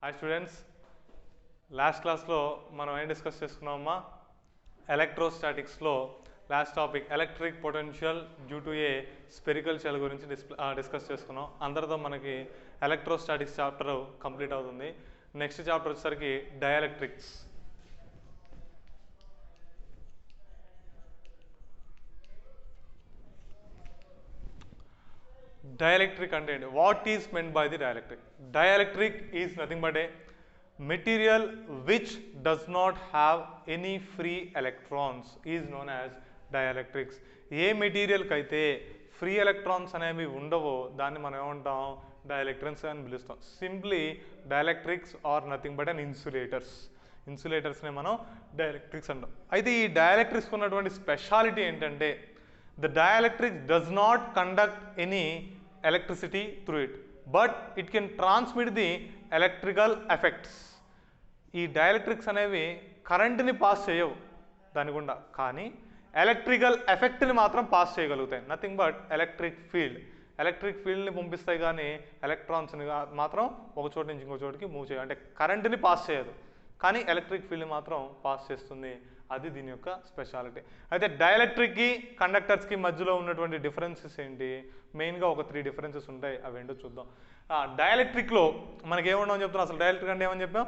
Hi students, last class lo మనం ఏం discuss చేసుకున్నామా ఎలక్ట్రోస్టాటిక్స్ లో last topic electric potential due to a spherical shell గురించి discuss చేసుకున్నాం. అందరితో మనకి ఎలక్ట్రోస్టాటిక్స్ చాప్టర్ కంప్లీట్ అవుతుంది. నెక్స్ట్ చాప్టర్ వచ్చేసరికి dielectrics. Dielectric content. What is meant by the dielectric? Dielectric is nothing but a material which does not have any free electrons is known as dielectrics. A material కి అయితే free electrons అనేవి ఉండవో దాన్ని మనం ఏమంటాం dielectrics అని పిలుస్తాం. Simply dielectrics are nothing but an ఇన్సులేటర్స్ని మనం డైఎలక్ట్రిక్స్ అంటాం. అయితే ఈ డైఎలక్ట్రిక్స్ ఉన్నటువంటి స్పెషాలిటీ ఏంటంటే the dielectric does not conduct any electricity through it, but it can transmit the electrical effects. ఈ డైఎలక్ట్రిక్స్ అనేవి కరెంట్ని పాస్ చేయవు దాని గుండా, కానీ ఎలక్ట్రికల్ ఎఫెక్ట్ని మాత్రం పాస్ చేయగలుగుతాయి. నథింగ్ బట్ ఎలక్ట్రిక్ ఫీల్డ్ని పంపిస్తాయి, కానీ ఎలక్ట్రాన్స్ని మాత్రం ఒక చోటు నుంచి ఇంకో చోటుకి మూవ్ చేయవు. అంటే కరెంట్ని పాస్ చేయదు, కానీ ఎలక్ట్రిక్ ఫీల్డ్ని మాత్రం పాస్ చేస్తుంది. అది దీని యొక్క స్పెషాలిటీ. అయితే డైఎలక్ట్రిక్కి కండక్టర్స్కి మధ్యలో ఉన్నటువంటి డిఫరెన్సెస్ ఏంటి? మెయిన్గా ఒక 3 డిఫరెన్సెస్ ఉంటాయి. అవి ఏంటో చూద్దాం. డైఎలక్ట్రిక్లో మనకి ఏముండమని చెప్తున్నాం? అసలు డైఎలక్ట్రిక్ అంటే ఏమని చెప్పాం?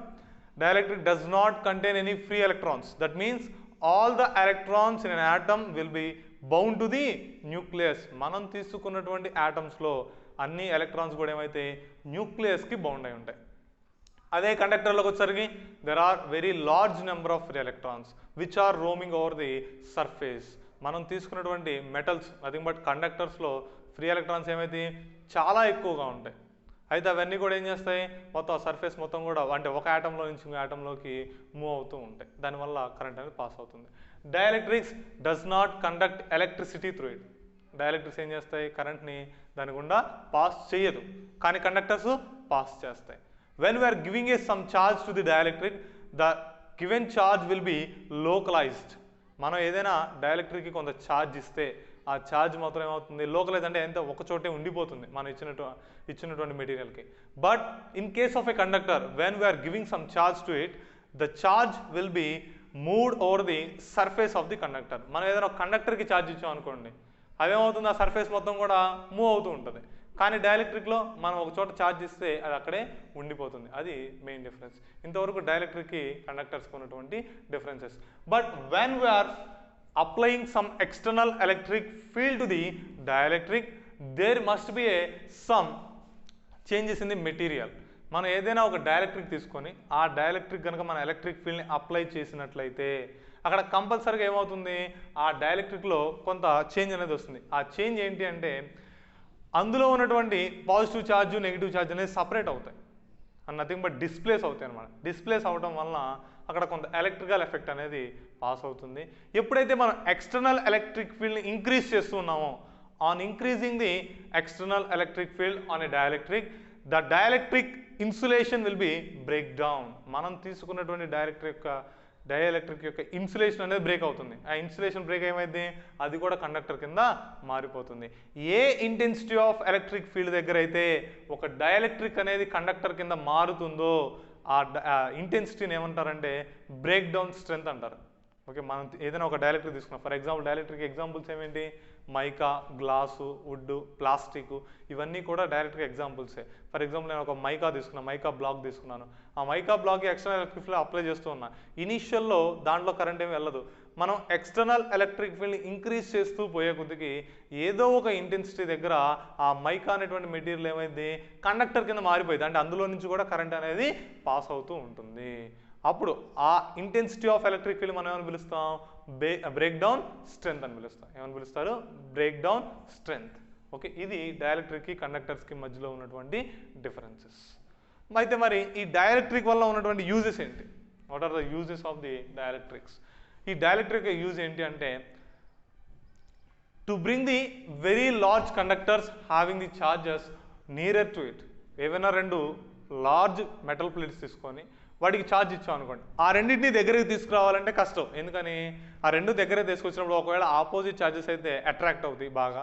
Dielectric does not contain any free electrons. That means all the electrons in an atom will be bound to the nucleus. మనం తీసుకున్నటువంటి ఆటమ్స్లో అన్ని ఎలక్ట్రాన్స్ కూడా ఏమైతే న్యూక్లియస్కి బౌండ్ అయి ఉంటాయి. అదే కండక్టర్లోకి వచ్చేసరికి there are very large number of free electrons which are roaming over the surface. మనం తీసుకున్నటువంటి మెటల్స్ నథింగ్ బట్ కండక్టర్స్లో ఫ్రీ ఎలక్ట్రాన్స్ ఏమైతే చాలా ఎక్కువగా ఉంటాయి. అయితే అవన్నీ కూడా ఏం చేస్తాయి? మొత్తం సర్ఫేస్ మొత్తం కూడా అంటే ఒక ఆటంలో నుంచి ఇంకో ఆటంలోకి మూవ్ అవుతూ ఉంటాయి. దానివల్ల కరెంట్ అనేది పాస్ అవుతుంది. Dielectrics does not conduct electricity through it. Dielectrics ఏం చేస్తాయి? కరెంట్ని దాని గుండా పాస్ చేయదు, కానీ కండక్టర్స్ పాస్ చేస్తాయి. When we are giving some charge to the dielectric, the given charge will be localized. మనం ఏదైనా డైఎలక్ట్రిక్కి కొంత ఛార్జ్ ఇస్తే ఆ ఛార్జ్ మాత్రం ఏమవుతుంది? లోకలైజ్ అంటే ఎంత ఒక చోటే ఉండిపోతుంది మనం ఇచ్చినటువంటి మెటీరియల్కి. But in case of a conductor, when we are giving some charge to it, the charge will be moved over the surface of the conductor. మనం ఏదైనా ఒక కండక్టర్కి ఛార్జ్ ఇచ్చాం అనుకోండి, అదేమవుతుంది? ఆ సర్ఫేస్ మొత్తం కూడా మూవ్ అవుతూ ఉంటుంది. కానీ డైఎలక్ట్రిక్లో మనం ఒక చోట ఛార్జ్ ఇస్తే అది అక్కడే ఉండిపోతుంది. అది మెయిన్ డిఫరెన్స్. ఇంతవరకు డైఎలక్ట్రిక్కి కండక్టర్స్కి ఉన్నటువంటి differences. But when we are applying some external electric field to the dielectric, there must be a some changes in the material. మనం ఏదైనా ఒక డైఎలక్ట్రిక్ తీసుకొని ఆ డైఎలక్ట్రిక్ కనుక మన ఎలక్ట్రిక్ ఫీల్డ్ని అప్లై చేసినట్లయితే అక్కడ కంపల్సరీగా ఏమవుతుంది? ఆ డైఎలక్ట్రిక్లో కొంత చేంజ్ అనేది వస్తుంది. ఆ చేంజ్ ఏంటి అంటే అందులో ఉన్నటువంటి పాజిటివ్ ఛార్జ్ నెగిటివ్ ఛార్జ్ అనేది సపరేట్ అవుతాయి అండ్ నథింగ్ బట్ డిస్ప్లేస్ అవుతాయి అన్నమాట. డిస్ప్లేస్ అవడం వలన అక్కడ కొంత ఎలక్ట్రికల్ ఎఫెక్ట్ అనేది పాస్ అవుతుంది. ఎప్పుడైతే మనం ఎక్స్టర్నల్ ఎలక్ట్రిక్ ఫీల్డ్ని ఇంక్రీజ్ చేస్తున్నామో, on increasing the external electric field on a dielectric, the dielectric insulation will be break down. మనం తీసుకున్నటువంటి డైఎలక్ట్రిక్ యొక్క ఇన్సులేషన్ అనేది బ్రేక్ అవుతుంది. ఆ ఇన్సులేషన్ బ్రేక్ ఏమైంది? అది కూడా కండక్టర్ కింద మారిపోతుంది. ఏ ఇంటెన్సిటీ ఆఫ్ ఎలక్ట్రిక్ ఫీల్డ్ దగ్గర అయితే ఒక డైఎలక్ట్రిక్ అనేది కండక్టర్ కింద మారుతుందో ఆ ఇంటెన్సిటీని ఏమంటారంటే బ్రేక్ డౌన్ స్ట్రెంత్ అంటారు. ఓకే, మనం ఏదైనా ఒక డైఎలక్ట్రిక్ తీసుకున్నాం. ఫర్ ఎగ్జాంపుల్ డైఎలక్ట్రిక్ ఎగ్జాంపుల్స్ ఏమేంటి? మైకా, గ్లాసు, వుడ్, ప్లాస్టిక్, ఇవన్నీ కూడా డైరెక్ట్గా ఎగ్జాంపుల్సే. ఫర్ ఎగ్జాంపుల్ నేను ఒక మైకా తీసుకున్నాను, మైకా బ్లాక్ తీసుకున్నాను. ఆ మైకా బ్లాక్కి ఎక్స్టర్నల్ ఎలక్ట్రిక్ ఫీల్డ్ అప్లై చేస్తూ ఉన్నా. ఇనీషియల్లో దాంట్లో కరెంట్ ఏమి వెళ్ళదు. మనం ఎక్స్టర్నల్ ఎలక్ట్రిక్ ఫీల్డ్ని ఇంక్రీజ్ చేస్తూ పోయే కొద్దికి ఏదో ఒక ఇంటెన్సిటీ దగ్గర ఆ మైకా అనేటువంటి మెటీరియల్ ఏమైంది? కండక్టర్ కింద మారిపోయింది. అంటే అందులో నుంచి కూడా కరెంట్ అనేది పాస్ అవుతూ ఉంటుంది. అప్పుడు ఆ ఇంటెన్సిటీ ఆఫ్ ఎలక్ట్రిక్ ఫీల్డ్ మనం ఏమని పిలుస్తాం? బ్రేక్ డౌన్ స్ట్రెంత్ అని పిలుస్తాం. ఏమని పిలుస్తారు? Break down strength. ఓకే, ఇది డైఎలక్ట్రిక్కి కండక్టర్స్కి మధ్యలో ఉన్నటువంటి డిఫరెన్సెస్. అయితే మరి ఈ డైఎలక్ట్రిక్ వల్ల ఉన్నటువంటి యూజెస్ ఏంటి? What are the uses of the dielectrics? ఈ డైఎలక్ట్రిక్ యూజ్ ఏంటి అంటే to bring the very large conductors having the charges nearer to it. ఏవైనా 2 లార్జ్ మెటల్ ప్లేట్స్ తీసుకొని వాటికి ఛార్జ్ ఇచ్చాం అనుకోండి, ఆ రెండింటిని దగ్గరికి తీసుకురావాలంటే కష్టం. ఎందుకని? ఆ 2 దగ్గరే తీసుకొచ్చినప్పుడు ఒకవేళ ఆపోజిట్ ఛార్జెస్ అయితే అట్రాక్ట్ అవుతాయి బాగా,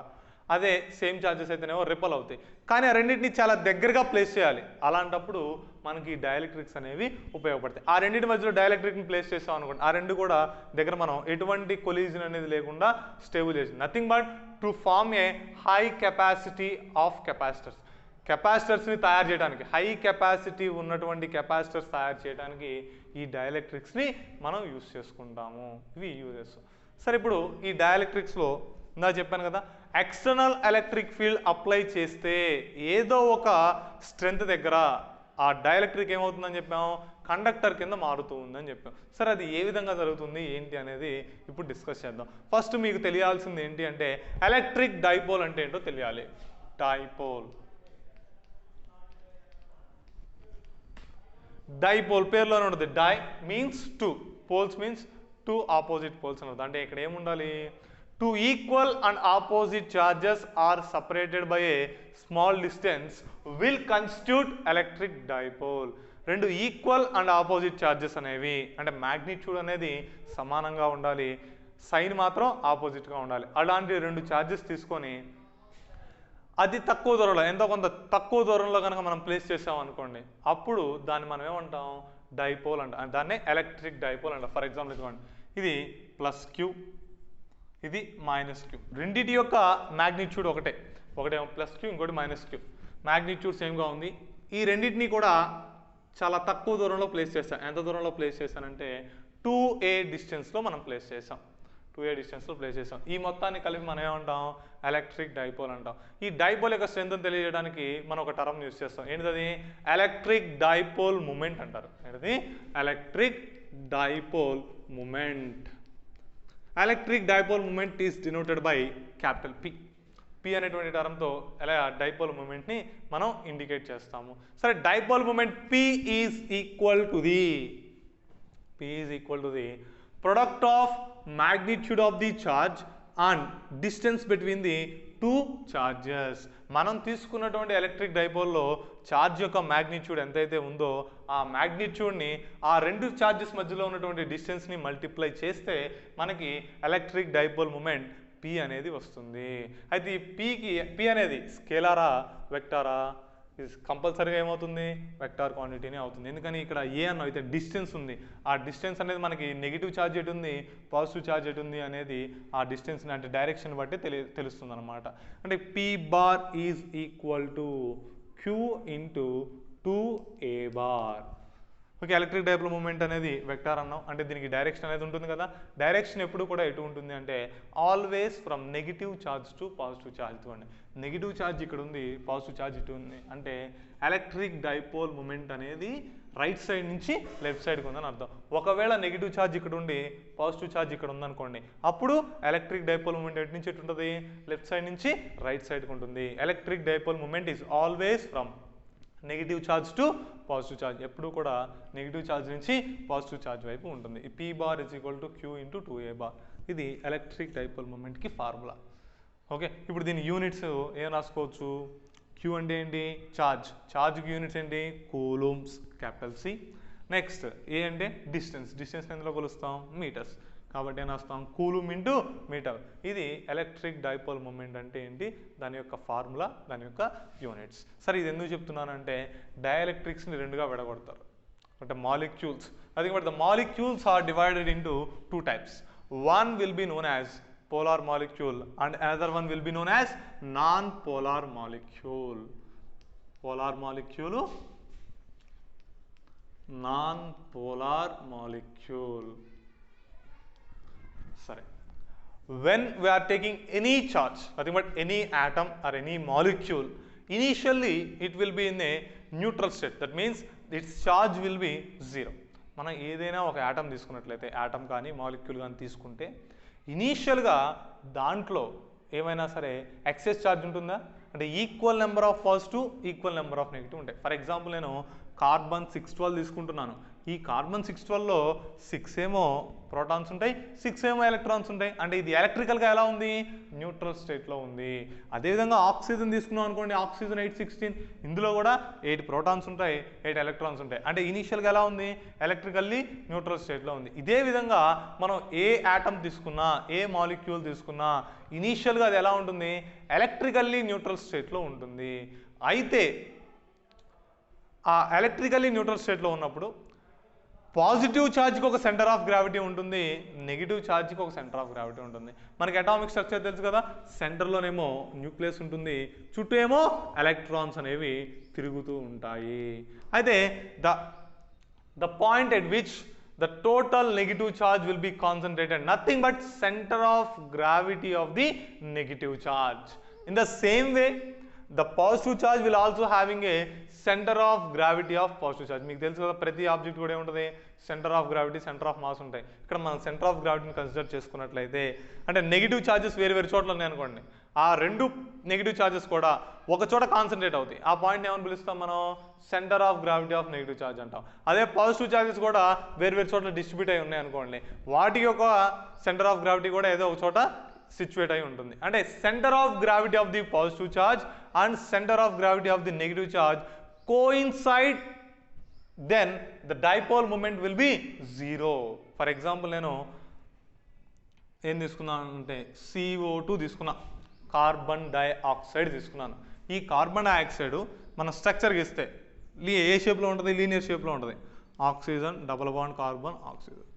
అదే సేమ్ ఛార్జెస్ అయితేనేమో రిపల్ అవుతాయి. కానీ ఆ రెండింటిని చాలా దగ్గరగా ప్లేస్ చేయాలి. అలాంటప్పుడు మనకి డైఎలక్ట్రిక్స్ అనేవి ఉపయోగపడతాయి. ఆ రెండింటి మధ్యలో డైఎలక్ట్రిక్ని ప్లేస్ చేసాం అనుకోండి, ఆ రెండు కూడా దగ్గర మనం ఎటువంటి కొలిజన్ అనేది లేకుండా స్టేబుల్ చేసి nothing but to form a high capacity of capacitors. కెపాసిటర్స్ని తయారు చేయడానికి, హై కెపాసిటీ ఉన్నటువంటి కెపాసిటర్స్ తయారు చేయడానికి ఈ డైఎలక్ట్రిక్స్ని మనం యూస్ చేసుకుంటాము. ఇవి యూజెస్. సరే, ఇప్పుడు ఈ డైఎలక్ట్రిక్స్లో ఇందా చెప్పాను కదా, ఎక్స్టర్నల్ ఎలక్ట్రిక్ ఫీల్డ్ అప్లై చేస్తే ఏదో ఒక స్ట్రెంత్ దగ్గర ఆ డైఎలక్ట్రిక్ ఏమవుతుందని చెప్పాము, కండక్టర్ కింద మారుతూ ఉందని చెప్పాం. సరే, అది ఏ విధంగా జరుగుతుంది ఏంటి అనేది ఇప్పుడు డిస్కస్ చేద్దాం. ఫస్ట్ మీకు తెలియాల్సింది ఏంటి అంటే ఎలక్ట్రిక్ డైపోల్ అంటే ఏంటో తెలియాలి. డైపోల్, డైపోల్ పేరులోనే ఉంటుంది. Di means two, poles means two opposite poles అన్నది. అంటే ఇక్కడ ఏముండాలి, two equal and opposite charges are separated by a small distance will constitute electric dipole. రెండు ఈక్వల్ అండ్ ఆపోజిట్ చార్జెస్ అనేవి అంటే మ్యాగ్నిట్యూడ్ అనేది సమానంగా ఉండాలి, సైన్ మాత్రం ఆపోజిట్గా ఉండాలి. అలాంటి రెండు చార్జెస్ తీసుకొని అది తక్కువ దూరంలో, ఎంతో కొంత తక్కువ దూరంలో కనుక మనం ప్లేస్ చేసాం అనుకోండి, అప్పుడు దాన్ని మనం ఏమంటాం, డైపోల్ అంటాం. దాన్నే ఎలక్ట్రిక్ డైపోల్ అంటాం. ఫర్ ఎగ్జాంపుల్ ఇదిగోండి, ఇది ప్లస్ క్యూ, ఇది మైనస్ క్యూ. రెండింటి యొక్క మ్యాగ్నిట్యూడ్ ఒకటేమో ప్లస్ క్యూ, ఇంకోటి మైనస్ క్యూ. మ్యాగ్నిట్యూడ్ సేమ్గా ఉంది. ఈ రెండింటిని కూడా చాలా తక్కువ దూరంలో ప్లేస్ చేస్తాం. ఎంత దూరంలో ప్లేస్ చేశానంటే 2a డిస్టెన్స్లో మనం ప్లేస్ చేసాం. 2a డిస్టెన్స్లో ప్లేస్ చేసాం. ఈ మొత్తాన్ని కలిపి మనం ఏమంటాం, ఎలక్ట్రిక్ డైపోల్ అంటాం. ఈ డైపోల్ యొక్క స్ట్రెంత్ తెలియజేయడానికి మనం ఒక టర్మ్ యూస్ చేస్తాం. ఏంటిది, ఎలక్ట్రిక్ డైపోల్ మూమెంట్ అంటారు. ఏంటిది, electric dipole moment. Electric dipole moment is denoted by capital P. P అనేటువంటి టర్మ్తో ఎలా డైపోల్ మూమెంట్ని మనం ఇండికేట్ చేస్తాము. సరే, dipole moment P is equal to the product of magnitude of the charge and distance between the two charges. మనం తీసుకున్నటువంటి electric డైపోల్లో charge యొక్క magnitude ఎంతైతే ఉందో ఆ మ్యాగ్నిట్యూడ్ని ఆ రెండు ఛార్జెస్ మధ్యలో ఉన్నటువంటి డిస్టెన్స్ని మల్టిప్లై చేస్తే మనకి ఎలక్ట్రిక్ డైపోల్ మూమెంట్ P అనేది వస్తుంది. అయితే ఈ P అనేది స్కేలారా వెక్టారా, కంపల్సరీగా ఏమవుతుంది, వెక్టార్ క్వాంటిటీనే అవుతుంది. ఎందుకని ఇక్కడ ఏ అన్న అయితే డిస్టెన్స్ ఉంది, ఆ డిస్టెన్స్ అనేది మనకి నెగిటివ్ ఛార్జ్ ఎటు ఉంది, పాజిటివ్ ఛార్జ్ ఎటు ఉంది అనేది ఆ డిస్టెన్స్ని అంటే డైరెక్షన్ బట్టి తెలుస్తుంది అనమాట. అంటే P bar is equal to Q into 2a bar. Okay, electric dipole moment అనేది వెక్టార్ అన్నాం. అంటే దీనికి డైరెక్షన్ అనేది ఉంటుంది కదా. డైరెక్షన్ ఎప్పుడు కూడా ఎటు ఉంటుంది అంటే always from negative charge to positive charge. చూడండి, నెగిటివ్ ఛార్జ్ ఇక్కడ ఉంది, పాజిటివ్ ఛార్జ్ ఇటు ఉంది. అంటే ఎలక్ట్రిక్ డైపోల్ మూమెంట్ అనేది రైట్ సైడ్ నుంచి లెఫ్ట్ సైడ్కి ఉందని అర్థం. ఒకవేళ నెగిటివ్ ఛార్జ్ ఇక్కడ ఉండి పాజిటివ్ ఛార్జ్ ఇక్కడ ఉందనుకోండి, అప్పుడు ఎలక్ట్రిక్ డైపోల్ మూమెంట్ ఎటు నుంచి ఎటు ఉంటుంది, లెఫ్ట్ సైడ్ నుంచి రైట్ సైడ్కి ఉంటుంది. Electric dipole moment is always from negative charge to positive charge. ఎప్పుడు కూడా నెగిటివ్ ఛార్జ్ నుంచి పాజిటివ్ ఛార్జ్ వైపు ఉంటుంది. ఈ P bar is equal to Q into 2a bar. ఇది ఎలక్ట్రిక్ డైపోల్ మూమెంట్కి ఫార్ములా. ఓకే, ఇప్పుడు దీని యూనిట్స్ ఏం రాసుకోవచ్చు. Q అంటే ఏంటి, ఛార్జ్కి యూనిట్స్ ఏంటి, coulombs capital C. Next a అంటే డిస్టెన్స్ ఎందులో కొలుస్తాం, మీటర్స్. కాబట్టి ఏం రాస్తాం, కూలూమ్ ఇంటూ మీటర్. ఇది ఎలక్ట్రిక్ డైపోల్ మూమెంట్ అంటే ఏంటి, దాని యొక్క ఫార్ములా, దాని యొక్క యూనిట్స్. సరే, ఇది ఎందుకు చెప్తున్నానంటే డైఎలక్ట్రిక్స్ని రెండుగా విడగొడతారు అంటే మాలిక్యూల్స్. అది but the molecules are divided into two types. One will be known as polar molecule and another one will be known as non-polar molecule. Polar molecule, non-polar molecule. Sorry. When we are taking any charge, nothing but any atom or any molecule, initially it will be in a neutral state. That means its charge will be 0. మనం ఏదైనా ఒక atom తీసుకున్నట్లయితే, atom కానీ molecule కానీ తీసుకుంటే ఇనీషియల్గా దాంట్లో ఏమైనా సరే ఎక్సెస్ ఛార్జ్ ఉంటుందా అంటే equal number of positive, equal number of negative ఉంటాయి. ఫర్ ఎగ్జాంపుల్ నేను కార్బన్ 612 తీసుకుంటున్నాను. ఈ కార్బన్ 612లో 6 ఏమో ప్రోటాన్స్ ఉంటాయి, 6 ఏమో ఎలక్ట్రాన్స్ ఉంటాయి. అంటే ఇది ఎలక్ట్రికల్గా ఎలా ఉంది, న్యూట్రల్ స్టేట్లో ఉంది. అదేవిధంగా ఆక్సిజన్ తీసుకున్నాం అనుకోండి, ఆక్సిజన్ 816, ఇందులో కూడా 8 ప్రోటాన్స్ ఉంటాయి, 8 ఎలక్ట్రాన్స్ ఉంటాయి. అంటే ఇనీషియల్గా ఎలా ఉంది, ఎలక్ట్రికల్లీ న్యూట్రల్ స్టేట్లో ఉంది. ఇదే విధంగా మనం ఏ యాటమ్ తీసుకున్నా, ఏ మాలిక్యూల్ తీసుకున్నా ఇనీషియల్గా అది ఎలా ఉంటుంది, ఎలక్ట్రికల్లీ న్యూట్రల్ స్టేట్లో ఉంటుంది. అయితే ఆ ఎలక్ట్రికల్లీ న్యూట్రల్ స్టేట్లో ఉన్నప్పుడు పాజిటివ్ ఛార్జ్కి ఒక సెంటర్ ఆఫ్ గ్రావిటీ ఉంటుంది, నెగిటివ్ ఛార్జ్కి ఒక సెంటర్ ఆఫ్ గ్రావిటీ ఉంటుంది. మనకి అటామిక్ స్ట్రక్చర్ తెలుసు కదా, సెంటర్లోనేమో న్యూక్లియస్ ఉంటుంది, చుట్టూ ఏమో ఎలక్ట్రాన్స్ అనేవి తిరుగుతూ ఉంటాయి. అయితే the point at which the total negative charge will be concentrated nothing but center of gravity of the negative charge. In the same way the positive charge will also having a center of gravity of positive charge. మీకు తెలుసు కదా ప్రతి object కూడా ఏముంటుంది, centre of gravity, centre of mass ఉంటాయి. ఇక్కడ మనం centre of గ్రావిటీని consider చేసుకున్నట్లయితే అంటే నెగిటివ్ ఛార్జెస్ వేరు వేరు చోట్ల ఉన్నాయి అనుకోండి, ఆ రెండు నెగిటివ్ ఛార్జెస్ కూడా ఒక చోట కాన్సన్ట్రేట్ అవుతాయి. ఆ పాయింట్ ఏమని పిలుస్తాం మనం, centre of gravity of negative charge అంటాం. అదే పాజిటివ్ ఛార్జెస్ కూడా వేరు వేరు చోట్ల డిస్ట్రిబ్యూట్ అయి ఉన్నాయి అనుకోండి, వాటికి ఒక సెంటర్ ఆఫ్ గ్రావిటీ కూడా ఏదో ఒక చోట సిచ్యువేట్ అయి ఉంటుంది. అంటే centre of gravity of the positive charge and centre of gravity of the negative charge coincide, then the dipole moment will be 0. For example నేను ఏం తీసుకున్నాను అంటే CO2 తీసుకున్నా, కార్బన్ డైఆక్సైడ్ తీసుకున్నాను. ఈ కార్బన్ డైఆక్సైడ్ మన స్ట్రక్చర్కి ఇస్తే ఏ షేప్లో ఉంటుంది, లీనియర్ షేప్లో ఉంటుంది, oxygen double bond carbon oxygen.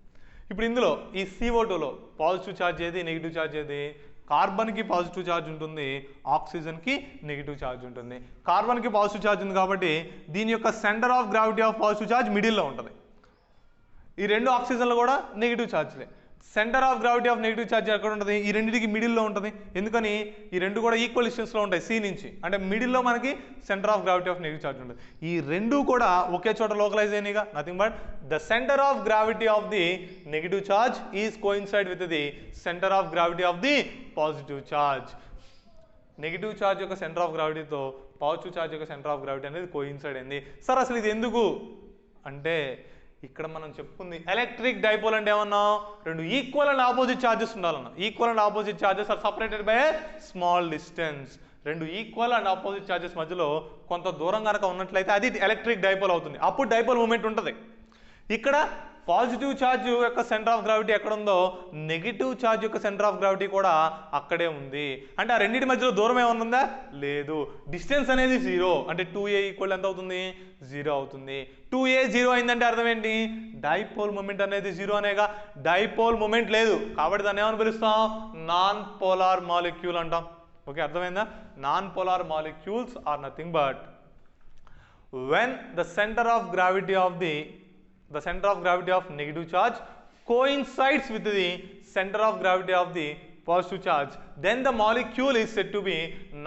ఇప్పుడు ఇందులో ఈ CO2లో పాజిటివ్ ఛార్జ్ ఏది, నెగిటివ్ ఛార్జ్ ఏది, కార్బన్కి పాజిటివ్ ఛార్జ్ ఉంటుంది, ఆక్సిజన్కి నెగిటివ్ ఛార్జ్ ఉంటుంది. కార్బన్కి పాజిటివ్ ఛార్జ్ ఉంది కాబట్టి దీని యొక్క centre of gravity of positive charge మిడిల్లో ఉంటుంది. ఈ రెండు ఆక్సిజన్లు కూడా నెగిటివ్ ఛార్జ్లే. Centre of gravity of negative charge ఎక్కడ ఉంటుంది, ఈ రెండింటికి మిడిల్లో ఉంటుంది. ఎందుకని, ఈ రెండు కూడా ఈక్వల్ డిస్టెన్స్లో ఉంటాయి సి నుంచి, అంటే మిడిల్లో మనకి centre of gravity of negative charge ఉంటుంది. ఈ రెండు కూడా ఒకే చోట లోకలైజ్ అయినాయిగా, nothing but the centre of gravity of the negative charge is coincide with the centre of gravity of the positive charge. Negative charge యొక్క సెంటర్ ఆఫ్ గ్రావిటీతో positive charge యొక్క సెంటర్ ఆఫ్ గ్రావిటీ అనేది coincide అయింది. Sir అసలు ఇది ఎందుకు అంటే, ఇక్కడ మనం చెప్పుకుంది ఎలక్ట్రిక్ డైపోల్ అంటే ఏమన్నా, రెండు ఈక్వల్ అండ్ ఆపోజిట్ ఛార్జెస్ ఉండాలన్నా. Equal and opposite charges are separated by a small distance. రెండు ఈక్వల్ అండ్ ఆపోజిట్ ఛార్జెస్ మధ్యలో కొంత దూరం కనుక ఉన్నట్లయితే అది ఎలక్ట్రిక్ డైపోల్ అవుతుంది, అప్పుడు డైపోల్ మూమెంట్ ఉంటుంది. ఇక్కడ పాజిటివ్ ఛార్జ్ యొక్క సెంటర్ ఆఫ్ గ్రావిటీ ఎక్కడ ఉందో, నెగిటివ్ ఛార్జ్ యొక్క సెంటర్ ఆఫ్ గ్రావిటీ కూడా అక్కడే ఉంది. అంటే ఆ రెండింటి మధ్యలో దూరం ఏమన్నా ఉందా, లేదు. డిస్టెన్స్ అనేది 0, అంటే 2a ఈక్వల్ ఎంత అవుతుంది, 0 అవుతుంది. 2a 0 అయిందంటే అర్థం ఏంటి, డైపోల్ మూమెంట్ అనేది 0 అనేగా. డైపోల్ మూమెంట్ లేదు కాబట్టి దాన్ని ఏమని పిలుస్తాం, నాన్ పోలార్ మాలిక్యూల్ అంటాం. ఓకే, అర్థమైందా. Non polar molecules are nothing but when the center of gravity of negative charge coincides with the center of gravity of the positive charge, then the molecule is said to be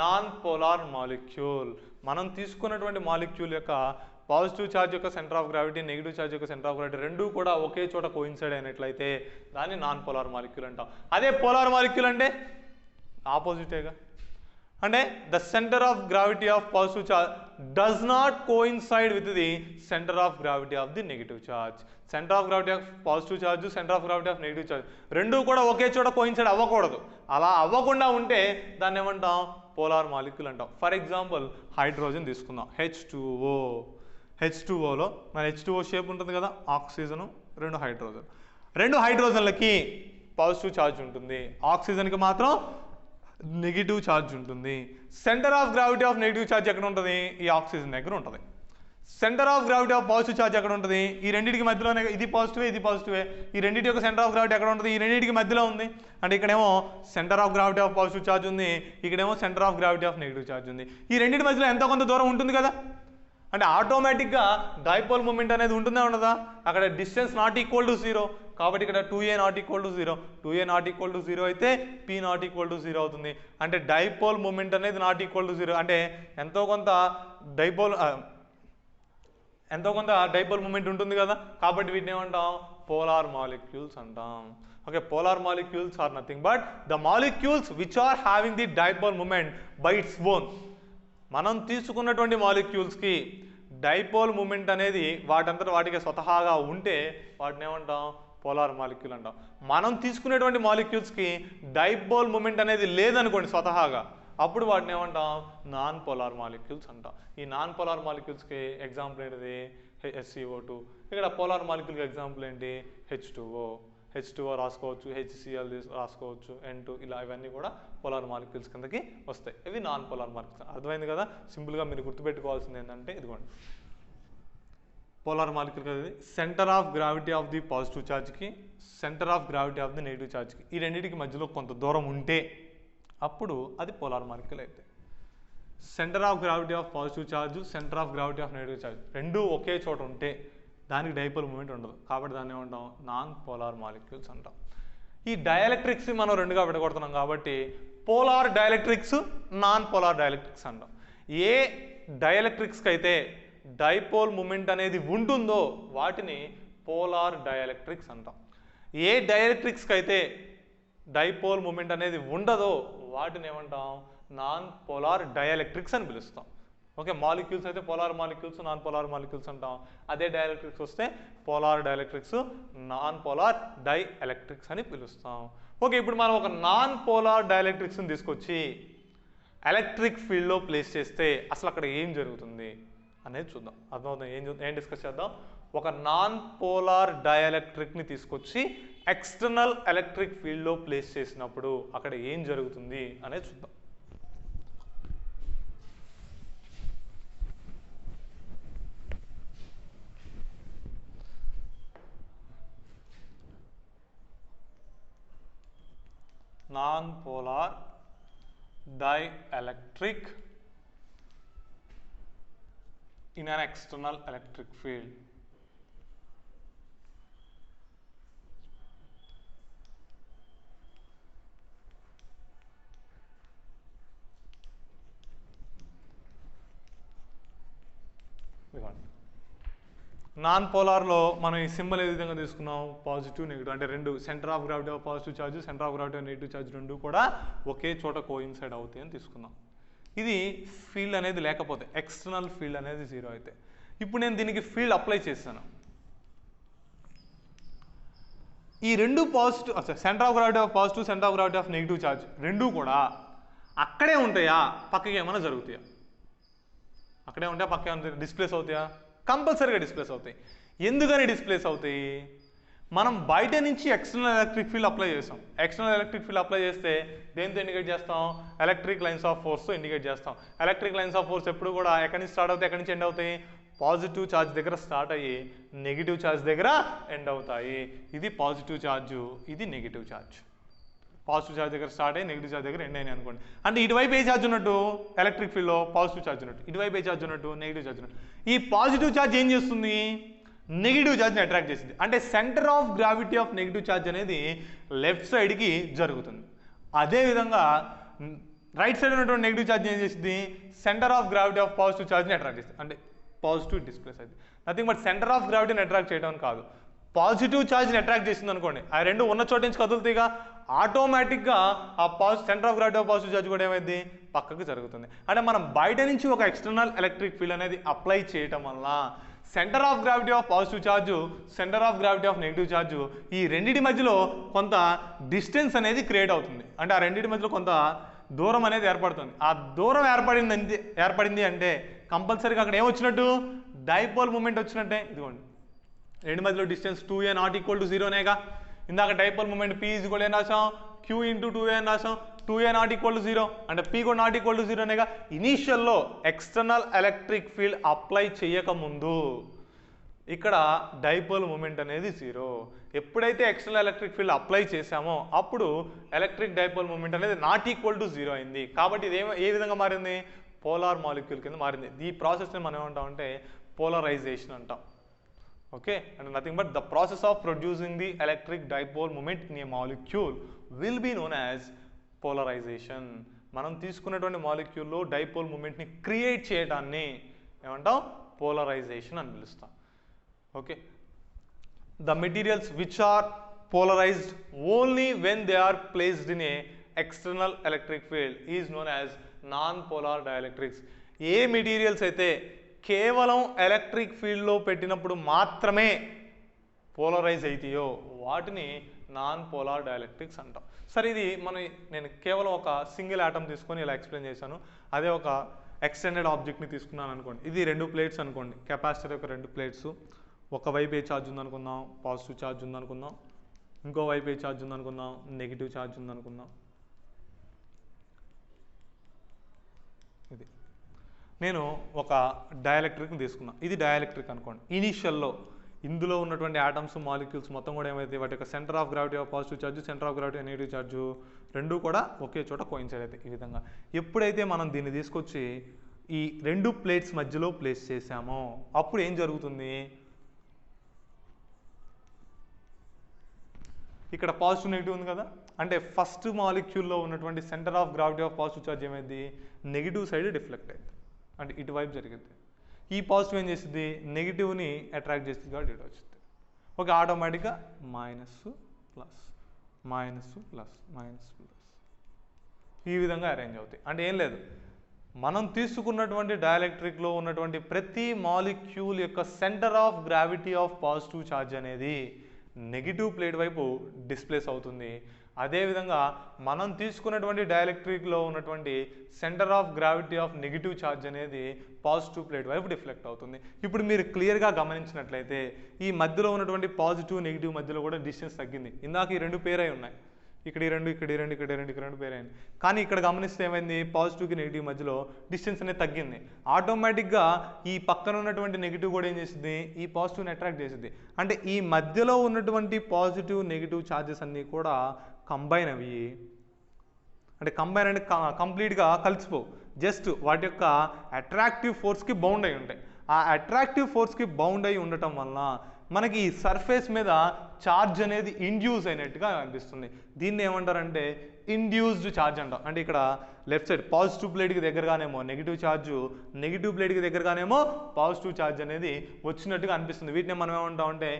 non-polar molecule. మనం తీసుకున్నటువంటి molecule యొక్క positive charge యొక్క centre of gravity, negative charge యొక్క centre of gravity రెండు కూడా ఒకే చోట coincide అయినట్లయితే దాన్ని నాన్ పోలార్ మాలిక్యూల్ అంటాం. అదే పోలార్ మాలిక్యూల్ అంటే ఆపోజిటేగా. అంటే the centre of gravity of positive charge does not coincide with the centre of gravity of the negative charge. Centre of gravity of positive charge, centre of gravity of negative charge రెండు కూడా ఒకే చోట coincide అవ్వకూడదు. అలా అవ్వకుండా ఉంటే దాన్ని ఏమంటాం, పోలార్ మాలిక్యూల్ అంటాం. ఫర్ ఎగ్జాంపుల్ హైడ్రోజన్ తీసుకుందాం, H2O. H2Oలో మన H2O షేప్ ఉంటుంది కదా, ఆక్సిజన్, రెండు హైడ్రోజన్లకి పాజిటివ్ ఛార్జ్ ఉంటుంది, ఆక్సిజన్కి మాత్రం నెగిటివ్ ఛార్జ్ ఉంటుంది. Centre of gravity of negative charge ఎక్కడ ఉంటుంది, ఈ ఆక్సిజన్ దగ్గర ఉంటుంది. Centre of gravity of positive charge ఎక్కడ ఉంటుంది, ఈ రెండింటికి మధ్యలోనే. ఇది పాజిటివే, ఇది పాజిటివే. ఈ రెండింటి యొక్క సెంటర్ ఆఫ్ గ్రావిటీ ఎక్కడ ఉంటుంది, ఈ రెండింటికి మధ్యలో ఉంది. అంటే ఇక్కడేమో centre of gravity of positive charge ఉంది, ఇక్కడేమో centre of gravity of negative charge ఉంది. ఈ రెండింటి మధ్యలో ఎంతో కొంత దూరం ఉంటుంది కదా, అంటే ఆటోమేటిక్గా డైపోల్ మూమెంట్ అనేది ఉంటుందా ఉండదా. అక్కడ డిస్టెన్స్ నాట్ ఈక్వల్ టు 0 కాబట్టి ఇక్కడ 2a not equal to 0. 2a not equal to 0 అయితే p నాట్ ఈక్వల్ టు 0 అవుతుంది. అంటే డైపోల్ మూమెంట్ అనేది నాట్ ఈక్వల్ టు 0, అంటే ఎంతో కొంత డైపోల్ మూమెంట్ ఉంటుంది కదా, కాబట్టి వీటిని ఏమంటాం, పోలార్ మాలిక్యూల్స్ అంటాం. Okay, polar molecules are nothing but the molecules which are having the dipole moment by its own. మనం తీసుకున్నటువంటి మాలిక్యూల్స్కి డైపోల్ మూమెంట్ అనేది వాటంతట వాటికి స్వతహాగా ఉంటే వాటిని ఏమంటాం, పోలార్ మాలిక్యూల్ అంటాం. మనం తీసుకునేటువంటి మాలిక్యూల్స్కి డైపోల్ మూమెంట్ అనేది లేదనుకోండి స్వతహాగా, అప్పుడు వాటిని ఏమంటాం, నాన్ పోలార్ మాలిక్యూల్స్ అంటాం. ఈ నాన్ పోలార్ మాలిక్యూల్స్కి ఎగ్జాంపుల్ ఏంటిది, HCO2. ఇక్కడ పోలార్ మాలిక్యూల్కి ఎగ్జాంపుల్ ఏంటి, H2O రాసుకోవచ్చు, HCl రాసుకోవచ్చు, N2, ఇలా ఇవన్నీ కూడా పోలార్ మాలిక్యూల్స్ కిందకి వస్తాయి. ఇవి నాన్ పోలార్ మాలిక్యూల్స్. అర్థమైంది కదా. సింపుల్గా మీరు గుర్తుపెట్టుకోవాల్సింది ఏంటంటే ఇదిగోండి, పోలార్ మాలిక్యూల్ కదా, centre of gravity of the positive ఛార్జ్కి centre of gravity of the negative ఛార్జ్కి ఈ రెండింటికి మధ్యలో కొంత దూరం ఉంటే అప్పుడు అది పోలార్ మాలిక్యూల్ అయితే. Centre of gravity of positive charge, centre of gravity of negative charge రెండూ ఒకే చోట ఉంటే దానికి డైపోల్ మూమెంట్ ఉండదు, కాబట్టి దాన్ని ఏమంటాం, నాన్ పోలార్ మాలిక్యూల్స్ అంటాం. ఈ డైఎలక్ట్రిక్స్ మనం రెండుగా విడగొడుతున్నాం కాబట్టి polar dielectrics, non polar dielectrics అంటాం. ఏ డైఎలక్ట్రిక్స్కి అయితే డైపోల్ మూమెంట్ అనేది ఉంటుందో వాటిని పోలార్ డైఎలక్ట్రిక్స్ అంటాం. ఏ డైఎలక్ట్రిక్స్కి అయితే డైపోల్ మూమెంట్ అనేది ఉండదో వాటిని ఏమంటాం, నాన్ పోలార్ డైఎలక్ట్రిక్స్ అని పిలుస్తాం. ఓకే, మాలిక్యూల్స్ అయితే polar molecules, non polar molecules అంటాం. అదే డైఎలక్ట్రిక్స్ వస్తే polar dielectrics, non polar dielectrics అని పిలుస్తాం. ఓకే, ఇప్పుడు మనం ఒక నాన్ పోలార్ డైఎలక్ట్రిక్స్ని తీసుకొచ్చి ఎలక్ట్రిక్ ఫీల్డ్లో ప్లేస్ చేస్తే అసలు అక్కడ ఏం జరుగుతుంది అనేది చూద్దాం. అర్థమవుతుంది ఏం డిస్కస్ చేద్దాం. ఒక నాన్ పోలార్ డైఎలక్ట్రిక్ని తీసుకొచ్చి ఎక్స్టర్నల్ ఎలక్ట్రిక్ ఫీల్డ్లో ప్లేస్ చేసినప్పుడు అక్కడ ఏం జరుగుతుంది అనేది చూద్దాం. Non-polar dielectric in an external electric field. Non పోలార్లో మనం ఈ సింబల్ ఏ విధంగా తీసుకున్నాం, పాజిటివ్ నెగిటివ్, అంటే రెండు centre of gravity of positive charge, centre of gravity of negative charge రెండు కూడా ఒకే చోట కోయిన్సైడ్ అవుతాయి అని తీసుకున్నాం. ఇది ఫీల్డ్ అనేది లేకపోతే, ఎక్స్టర్నల్ ఫీల్డ్ అనేది జీరో అయితే. ఇప్పుడు నేను దీనికి ఫీల్డ్ అప్లై చేశాను. ఈ రెండు positive, centre of gravity of positive, centre of gravity of negative charge రెండూ కూడా అక్కడే ఉంటాయా, పక్కకి ఏమైనా జరుగుతాయా? అక్కడే ఉంటాయా, పక్క ఏమైనా డిస్ప్లేస్ అవుతాయా? కంపల్సరీగా డిస్ప్లేస్ అవుతాయి. ఎందుకని డిస్ప్లేస్ అవుతాయి? మనం బయట నుంచి ఎక్స్టర్నల్ ఎలక్ట్రిక్ ఫీల్డ్ అప్లై చేస్తాం. ఎక్స్టర్నల్ ఎలక్ట్రిక్ ఫీల్డ్ అప్లై చేస్తే దేంతో ఇండికేట్ చేస్తాం, ఎలక్ట్రిక్ లైన్స్ ఆఫ్ ఫోర్స్తో ఇండికేట్ చేస్తాం. ఎలక్ట్రిక్ లైన్స్ ఆఫ్ ఫోర్స్ ఎప్పుడు కూడా ఎక్కడి నుంచి స్టార్ట్ అవుతాయి, ఎక్కడి నుంచి ఎండ్ అవుతాయి, పాజిటివ్ ఛార్జ్ దగ్గర స్టార్ట్ అయ్యి నెగిటివ్ ఛార్జ్ దగ్గర ఎండ్ అవుతాయి. ఇది పాజిటివ్ ఛార్జ్, ఇది నెగిటివ్ ఛార్జ్. పాజిటివ్ ఛార్జ్ దగ్గర స్టార్ట్ అయ్యి నెగిటివ్ ఛార్జ్ దగ్గర ఎండ్ అయినాయి అనుకోండి. అంటే ఇటువైపు ఏ ఛార్జ్ ఉన్నట్టు, ఎలక్ట్రిక్ ఫీల్డ్లో పాజిటివ్ ఛార్జ్ ఉన్నట్టు, ఇటువైపు ఏ ఛార్జ్ ఉన్నట్టు, నెగిటివ్ ఛార్జ్ ఉన్నట్టు. ఈ పాజిటివ్ ఛార్జ్ ఏం చేస్తుంది, నెగిటివ్ ఛార్జ్ని అట్రాక్ట్ చేసింది. అంటే centre of gravity of negative charge అనేది లెఫ్ట్ సైడ్కి జరుగుతుంది. అదేవిధంగా రైట్ సైడ్ ఉన్నటువంటి నెగిటివ్ ఛార్జ్ ఏం చేసింది, centre of gravity of positive ఛార్జ్ని అట్రాక్ట్ చేస్తుంది. అంటే పాజిటివ్ డిస్ప్లేస్ అయితే నథింగ్ బట్ సెంటర్ ఆఫ్ గ్రావిటీని అట్రాక్ట్ చేయడం కాదు, పాజిటివ్ ఛార్జ్ని అట్రాక్ట్ చేసింది అనుకోండి, ఆ రెండు ఉన్న చోట నుంచి కదులుతాయిగా, ఆటోమేటిక్గా ఆ centre of gravity of positive charge కూడా ఏమైంది, పక్కకు జరుగుతుంది. అంటే మనం బయట నుంచి ఒక ఎక్స్టర్నల్ ఎలక్ట్రిక్ ఫీల్డ్ అనేది అప్లై చేయటం వల్ల centre of gravity of positive charge, centre of gravity of negative charge ఈ రెండింటి మధ్యలో కొంత డిస్టెన్స్ అనేది క్రియేట్ అవుతుంది. అంటే ఆ రెండింటి మధ్యలో కొంత దూరం అనేది ఏర్పడుతుంది. ఆ దూరం ఏర్పడింది అంటే కంపల్సరీగా అక్కడ ఏమొచ్చినట్టు, డైపోల్ మూమెంట్ వచ్చినట్టే. ఇదిగోండి, రెండు మధ్యలో distance 2a not equal to 0నేగా. ఇందాక dipole moment P is equal ఏం రాసాం, Q ఇంటూ 2a అని రాసాం. 2a నాట్ ఈక్వల్ టు 0 అంటే P కూడా నాట్ ఈక్వల్ టు 0నేగా. ఇనీషియల్లో ఎక్స్టర్నల్ ఎలక్ట్రిక్ ఫీల్డ్ అప్లై చేయకముందు ఇక్కడ డైపోల్ మూమెంట్ అనేది 0. ఎప్పుడైతే ఎక్స్టర్నల్ ఎలక్ట్రిక్ ఫీల్డ్ అప్లై చేసామో అప్పుడు ఎలక్ట్రిక్ డైపోల్ మూమెంట్ అనేది నాట్ ఈక్వల్ టు 0 అయింది. కాబట్టి ఇది ఏ విధంగా మారింది, పోలార్ మాలిక్యూల్ కింద మారింది. ఈ ప్రాసెస్ని మనం ఏమంటామంటే పోలరైజేషన్ అంటాం. Okay, and nothing but the process of producing the electric dipole moment in a molecule will be known as polarization. మనం తీసుకున్నటువంటి మాలిక్యూల్లో డైపోల్ మూమెంట్ని క్రియేట్ చేయడాన్ని ఏమంటాం, పోలరైజేషన్ అని పిలుస్తాం. Okay, the materials which are polarized only when they are placed in a external electric field is known as non polar dielectrics. ఏ materials అయితే కేవలం electric ఫీల్డ్లో పెట్టినప్పుడు మాత్రమే పోలరైజ్ అవుతాయో వాటిని నాన్ పోలార్ డైఎలక్ట్రిక్స్ అంటాం. సరే, ఇది నేను కేవలం ఒక సింగిల్ ఆటమ్ తీసుకొని ఇలా ఎక్స్ప్లెయిన్ చేశాను. అదే ఒక ఎక్స్టెండెడ్ ఆబ్జెక్ట్ని తీసుకున్నాను అనుకోండి. ఇది 2 ప్లేట్స్ అనుకోండి, కెపాసిటర్ యొక్క 2 ప్లేట్స్. ఒకవైపు ఏ ఛార్జ్ ఉందనుకుందాం, పాజిటివ్ ఛార్జ్ ఉందనుకుందాం. ఇంకోవైపు ఏ ఛార్జ్ ఉందనుకుందాం, నెగిటివ్ ఛార్జ్ ఉందనుకుందాం. ఇది నేను ఒక డైఎలక్ట్రిక్ని తీసుకున్నాను, ఇది డైఎలక్ట్రిక్ అనుకోండి. ఇనీషియల్లో ఇందులో ఉన్నటువంటి ఆటమ్స్ మాలిక్యూల్స్ మొత్తం కూడా ఏమైతే వాటి యొక్క centre of gravity of positive charge, centre of gravity negative charge రెండు కూడా ఒకే చోట కోయిన్సైడ్ అవుతాయి. ఈ విధంగా ఎప్పుడైతే మనం దీన్ని తీసుకొచ్చి ఈ రెండు ప్లేట్స్ మధ్యలో ప్లేస్ చేసామో అప్పుడు ఏం జరుగుతుంది, ఇక్కడ పాజిటివ్ నెగిటివ్ ఉంది కదా, అంటే ఫస్ట్ మాలిక్యూల్లో ఉన్నటువంటి centre of gravity of positive charge ఏమైంది, నెగిటివ్ సైడ్ డిఫ్లెక్ట్ అయింది, అంటే ఇటువైపు జరిగింది. ఈ పాజిటివ్ ఏం చేస్తుంది, నెగిటివ్ని అట్రాక్ట్ చేస్తుంది కాబట్టి ఇటు వచ్చింది. ఓకే, ఆటోమేటిక్గా minus plus minus plus minus plus ఈ విధంగా అరేంజ్ అవుతాయి. అంటే ఏం లేదు, మనం తీసుకున్నటువంటి డైఎలక్ట్రిక్లో ఉన్నటువంటి ప్రతి మాలిక్యూల్ యొక్క centre of gravity of positive charge అనేది నెగిటివ్ ప్లేట్ వైపు డిస్ప్లేస్ అవుతుంది. అదేవిధంగా మనం తీసుకున్నటువంటి డైఎలక్ట్రిక్లో ఉన్నటువంటి centre of gravity of negative charge అనేది పాజిటివ్ ప్లేట్ వైపు డిఫ్లెక్ట్ అవుతుంది. ఇప్పుడు మీరు క్లియర్గా గమనించినట్లయితే ఈ మధ్యలో ఉన్నటువంటి పాజిటివ్ నెగిటివ్ మధ్యలో కూడా డిస్టెన్స్ తగ్గింది. ఇందాక ఈ రెండు పేర్ అయి ఉన్నాయి, ఇక్కడ ఈ రెండు ఇక్కడ ఈ రెండు ఇక్కడ ఈ రెండు ఇక్కడ రెండు పేర్ అయింది. కానీ ఇక్కడ గమనిస్తే ఏమైంది, పాజిటివ్కి నెగిటివ్ మధ్యలో డిస్టెన్స్ అనేది తగ్గింది. ఆటోమేటిక్గా ఈ పక్కన ఉన్నటువంటి నెగిటివ్ కూడా ఏం చేసింది, ఈ పాజిటివ్ని అట్రాక్ట్ చేసింది. అంటే ఈ మధ్యలో ఉన్నటువంటి పాజిటివ్ నెగిటివ్ ఛార్జెస్ అన్నీ కూడా కంబైన్ అవి, అంటే కంబైన్ అంటే కంప్లీట్గా కలిసిపోవు, జస్ట్ వాటి యొక్క అట్రాక్టివ్ ఫోర్స్కి బౌండ్ అయి ఉంటాయి. ఆ అట్రాక్టివ్ ఫోర్స్కి బౌండ్ అయి ఉండటం వలన మనకి ఈ సర్ఫేస్ మీద ఛార్జ్ అనేది ఇండ్యూస్ అయినట్టుగా అనిపిస్తుంది. దీన్ని ఏమంటారంటే ఇండ్యూస్డ్ ఛార్జ్ అంటాం. అంటే ఇక్కడ లెఫ్ట్ సైడ్ పాజిటివ్ ప్లేట్కి దగ్గరగానేమో నెగిటివ్ ఛార్జ్, నెగిటివ్ ప్లేట్కి దగ్గరగానేమో పాజిటివ్ ఛార్జ్ అనేది వచ్చినట్టుగా అనిపిస్తుంది. వీటిని మనం ఏమంటాం అంటే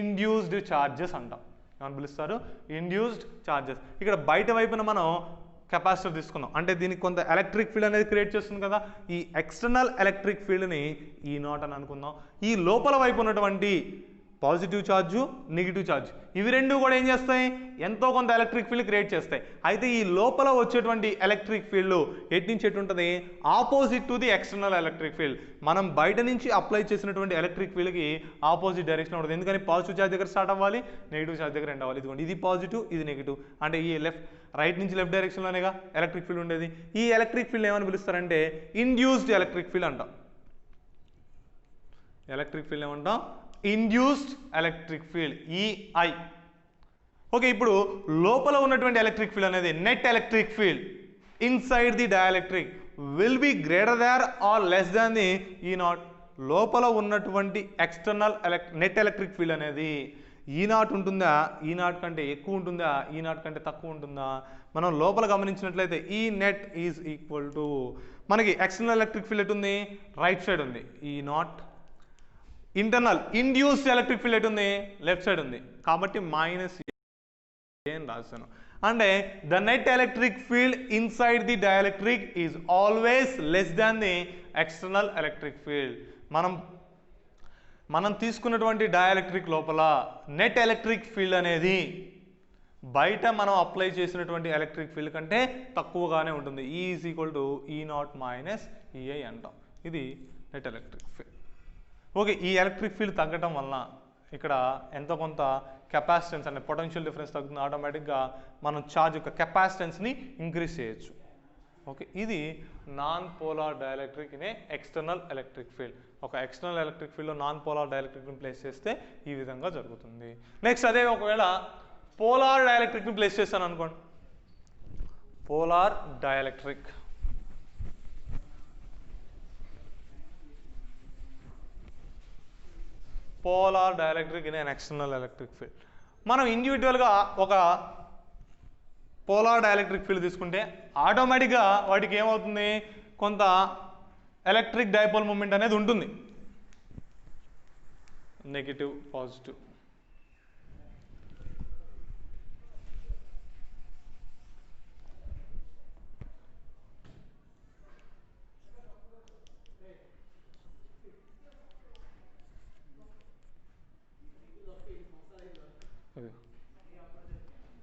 ఇండ్యూస్డ్ ఛార్జెస్ అంటాం. ఏమని పిలుస్తారు, ఇండ్యూస్డ్ ఛార్జెస్. ఇక్కడ బయట వైపున మనం కెపాసిటర్ తీసుకున్నాం, అంటే దీనికి కొంత ఎలక్ట్రిక్ ఫీల్డ్ అనేది క్రియేట్ చేస్తుంది కదా. ఈ ఎక్స్టర్నల్ ఎలక్ట్రిక్ ఫీల్డ్ని ఈ నాట్ అని అనుకుందాం. ఈ లోపల వైపు ఉన్నటువంటి పాజిటివ్ ఛార్జు నెగిటివ్ ఛార్జ్ ఇవి రెండు కూడా ఏం చేస్తాయి, ఎంతో కొంత ఎలక్ట్రిక్ ఫీల్డ్ క్రియేట్ చేస్తాయి. అయితే ఈ లోపల వచ్చేటువంటి ఎలక్ట్రిక్ ఫీల్డ్ ఎటు నుంచి ఎటు ఉంటుంది, opposite to the external electric field. మనం బయట నుంచి అప్లై చేసినటువంటి ఎలక్ట్రిక్ ఫీల్డ్కి ఆపోజిట్ డైరెక్షన్ ఉంటుంది. ఎందుకని పాజిటివ్ ఛార్జ్ దగ్గర స్టార్ట్ అవ్వాలి, నెగిటివ్ ఛార్జ్ దగ్గర ఎండ్ అవ్వాలి. ఇదిగోండి, ఇది పాజిటివ్ ఇది నెగిటివ్, అంటే ఈ రైట్ నుంచి లెఫ్ట్ డైరెక్షన్లోనేగా ఎలక్ట్రిక్ ఫీల్డ్ ఉండేది. ఈ ఎలక్ట్రిక్ ఫీల్డ్ ఏమని పిలుస్తారంటే ఇండ్యూస్డ్ ఎలక్ట్రిక్ ఫీల్డ్ అంటాం. ఎలక్ట్రిక్ ఫీల్డ్ ఏమంటాం, induced electric field, EI. Okay, ఇప్పుడు లోపల ఉన్నటువంటి ఎలక్ట్రిక్ ఫీల్డ్ అనేది net electric field inside the dielectric will be greater than or less than the ఈ నాట్. లోపల ఉన్నటువంటి ఎక్స్టర్నల్ నెట్ ఎలక్ట్రిక్ ఫీల్డ్ అనేది ఈ నాట్ ఉంటుందా, ఈ నాట్ కంటే ఎక్కువ ఉంటుందా, ఈ నాట్ కంటే తక్కువ ఉంటుందా. మనం లోపల గమనించినట్లయితే ఈ నెట్ ఈజ్ ఈక్వల్ టు మనకి ఎక్స్టర్నల్ ఎలక్ట్రిక్ ఫీల్డ్ ఎటు ఉంది, రైట్ సైడ్ ఉంది, ఈ not. Internal induced electric field ఎటు ఉంది, లెఫ్ట్ సైడ్ ఉంది, కాబట్టి మైనస్ అని రాశాను. అంటే the net electric field inside the dielectric is always less than the external electric field. మనం తీసుకున్నటువంటి డైఎలక్ట్రిక్ లోపల నెట్ ఎలక్ట్రిక్ ఫీల్డ్ అనేది బయట మనం అప్లై చేసినటువంటి ఎలక్ట్రిక్ ఫీల్డ్ కంటే తక్కువగానే ఉంటుంది. ఈ ఈజ్ ఈక్వల్ టు ఈ నాట్ మైనస్ ఈఐ అంటాం. ఇది నెట్ ఎలక్ట్రిక్ ఫీల్డ్. ఓకే, ఈ ఎలక్ట్రిక్ ఫీల్డ్ తగ్గటం వలన ఇక్కడ ఎంతో కొంత కెపాసిటెన్స్ అంటే పొటెన్షియల్ డిఫరెన్స్ తగ్గుతుంది. ఆటోమేటిక్గా మనం ఛార్జ్ యొక్క కెపాసిటెన్స్ని ఇంక్రీజ్ చేయొచ్చు. ఓకే, ఇది non polar dielectric in a external electric field. ఒక ఎక్స్టర్నల్ ఎలక్ట్రిక్ ఫీల్డ్లో నాన్ పోలార్ డైఎలక్ట్రిక్ని ప్లేస్ చేస్తే ఈ విధంగా జరుగుతుంది. నెక్స్ట్ అదే ఒకవేళ పోలార్ డైఎలక్ట్రిక్ని ప్లేస్ చేస్తాను అనుకోండి, polar dielectric polar dielectric in an external electric field. మనం ఇండివిజువల్గా ఒక పోలార్ డైఎలక్ట్రిక్ ఫీల్డ్ తీసుకుంటే ఆటోమేటిక్గా వాటికి ఏమవుతుంది, కొంత ఎలక్ట్రిక్ డైపోల్ మూమెంట్ అనేది ఉంటుంది, నెగిటివ్ పాజిటివ్.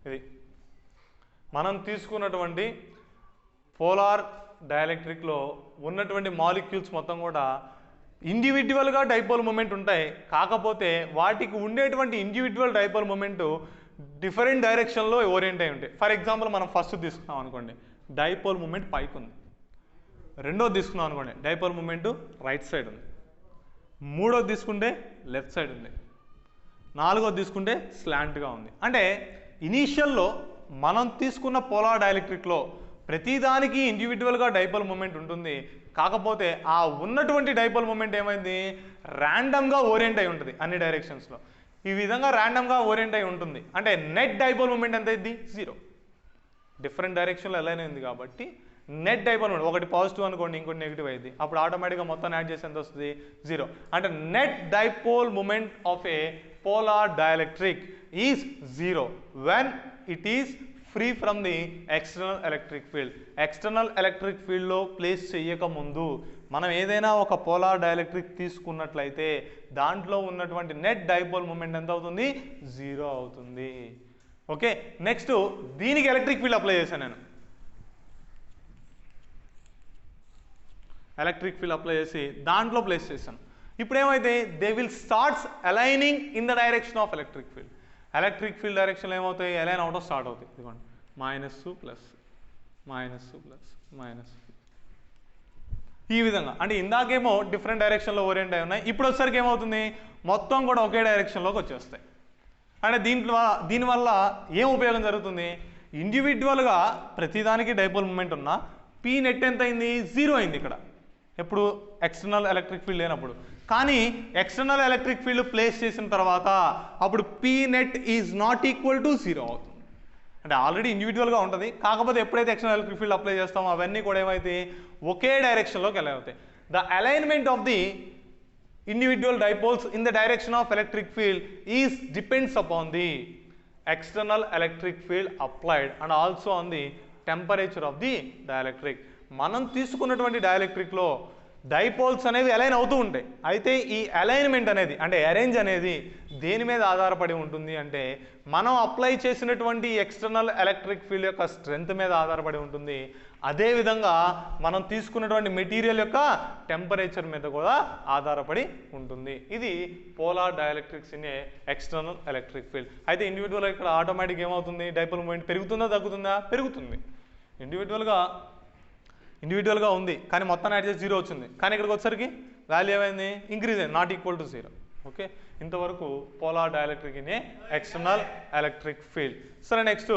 ఇది మనం తీసుకున్నటువంటి పోలార్ డైఎలక్ట్రిక్లో ఉన్నటువంటి మాలిక్యూల్స్ మొత్తం కూడా ఇండివిజువల్గా డైపోల్ మూమెంట్ ఉంటాయి. కాకపోతే వాటికి ఉండేటువంటి ఇండివిజువల్ డైపోల్ మూమెంట్ డిఫరెంట్ డైరెక్షన్లో ఓరియంట్ అయి ఉంటాయి. ఫర్ ఎగ్జాంపుల్ మనం ఫస్ట్ తీసుకున్నాం అనుకోండి, డైపోల్ మూమెంట్ పైకి ఉంది, రెండోది తీసుకున్నాం అనుకోండి, డైపోల్ మూమెంట్ రైట్ సైడ్ ఉంది. మూడోది తీసుకుంటే లెఫ్ట్ సైడ్ ఉంది. నాలుగోది తీసుకుంటే స్లాంట్గా ఉంది. అంటే ఇనీషియల్లో మనం తీసుకున్న పోలార్ డైఎలక్ట్రిక్లో ప్రతిదానికి ఇండివిజువల్గా డైపోల్ మూమెంట్ ఉంటుంది. కాకపోతే ఆ ఉన్నటువంటి డైపోల్ మూమెంట్ ఏమైంది, ర్యాండమ్గా ఓరియంట్ అయి ఉంటుంది అన్ని డైరెక్షన్స్లో. ఈ విధంగా ర్యాండమ్గా ఓరియంట్ అయి ఉంటుంది. అంటే నెట్ డైపోల్ మూమెంట్ ఎంత అయింది, 0. డిఫరెంట్ డైరెక్షన్లో ఎలా అయింది కాబట్టి నెట్ డైపోల్ మూమెంట్, ఒకటి పాజిటివ్ అనుకోండి ఇంకోటి నెగిటివ్ అయింది, అప్పుడు ఆటోమేటిక్గా మొత్తం యాడ్ చేసి ఎంత వస్తుంది, 0. అంటే net dipole moment of a polar dielectric is 0 when it is free from the external electric field. External electric ఫీల్డ్లో ప్లేస్ చేయకముందు మనం ఏదైనా ఒక పోలార్ డైఎలక్ట్రిక్ తీసుకున్నట్లయితే దాంట్లో ఉన్నటువంటి నెట్ డైపోల్ మూమెంట్ ఎంత అవుతుంది, 0 అవుతుంది. ఓకే, నెక్స్ట్ దీనికి ఎలక్ట్రిక్ ఫీల్డ్ అప్లై చేశాను నేను. ఎలక్ట్రిక్ ఫీల్డ్ అప్లై చేసి దాంట్లో ప్లేస్ చేశాను. ఇప్పుడు ఏమైతే they will starts aligning in the direction of electric field. Electric field డైరెక్షన్లో ఏమవుతాయి, అలైన్ అవుట్ ఆఫ్ స్టార్ట్ అవుతాయి. ఇదిగోండి minus plus minus plus minus, ఈ విధంగా. అంటే ఇందాకేమో డిఫరెంట్ డైరెక్షన్లో ఓరియంట్ అయి ఉన్నాయి, ఇప్పుడు వచ్చేసరికి ఏమవుతుంది, మొత్తం కూడా ఒకే డైరెక్షన్లోకి వచ్చేస్తాయి. అంటే దీనివల్ల ఏం ఉపయోగం జరుగుతుంది, ఇండివిజువల్గా ప్రతిదానికి డైపోల్ మూమెంట్ ఉన్నా పీ నెట్ ఎంత అయింది, 0 అయింది ఇక్కడ ఎప్పుడు ఎక్స్టర్నల్ ఎలక్ట్రిక్ ఫీల్డ్ లేనప్పుడు. కానీ ఎక్స్టర్నల్ ఎలక్ట్రిక్ ఫీల్డ్ ప్లేస్ చేసిన తర్వాత అప్పుడు P net is not equal to 0 అవుతుంది. అంటే ఆల్రెడీ ఇండివిజువల్గా ఉంటుంది, కాకపోతే ఎప్పుడైతే ఎక్స్టర్నల్ ఎలక్ట్రిక్ ఫీల్డ్ అప్లై చేస్తామో అవన్నీ కూడా ఏమైతే ఒకే డైరెక్షన్లోకి ఎలా అవుతాయి. The alignment of the individual dipoles in the direction of electric field is depends upon the external electric field applied and also on the temperature of the dielectric. మనం తీసుకున్నటువంటి డైఎలక్ట్రిక్లో dipoles అనేవి align అవుతూ ఉంటాయి. అయితే ఈ అలైన్మెంట్ అనేది అంటే arrange అనేది దేని మీద ఆధారపడి ఉంటుంది అంటే మనం అప్లై చేసినటువంటి ఎక్స్టర్నల్ ఎలక్ట్రిక్ ఫీల్డ్ యొక్క స్ట్రెంగ్త్ మీద ఆధారపడి ఉంటుంది. అదేవిధంగా మనం తీసుకున్నటువంటి మెటీరియల్ యొక్క టెంపరేచర్ మీద కూడా ఆధారపడి ఉంటుంది. ఇది polar dielectrics in a external electric field. అయితే ఇండివిజువల్గా ఇక్కడ ఆటోమేటిక్ ఏమవుతుంది, డైపోల్ మూమెంట్ పెరుగుతుందా తగ్గుతుందా, పెరుగుతుంది. ఇండివిజువల్గా ఉంది కానీ మొత్తం యాడ్ చేసి 0 వచ్చింది, కానీ ఇక్కడికి వచ్చేసరికి వాల్యూ ఏమైంది, ఇంక్రీజ్ అయింది, నాట్ ఈక్వల్ టు 0. ఓకే, ఇంతవరకు polar dielectric in a external electric field. సరే, నెక్స్ట్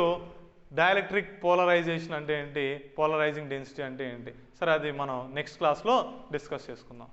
డైఎలక్ట్రిక్ పోలరైజేషన్ అంటే ఏంటి, పోలరైజింగ్ డెన్సిటీ అంటే ఏంటి, సరే అది మనం నెక్స్ట్ క్లాస్లో డిస్కస్ చేసుకుందాం.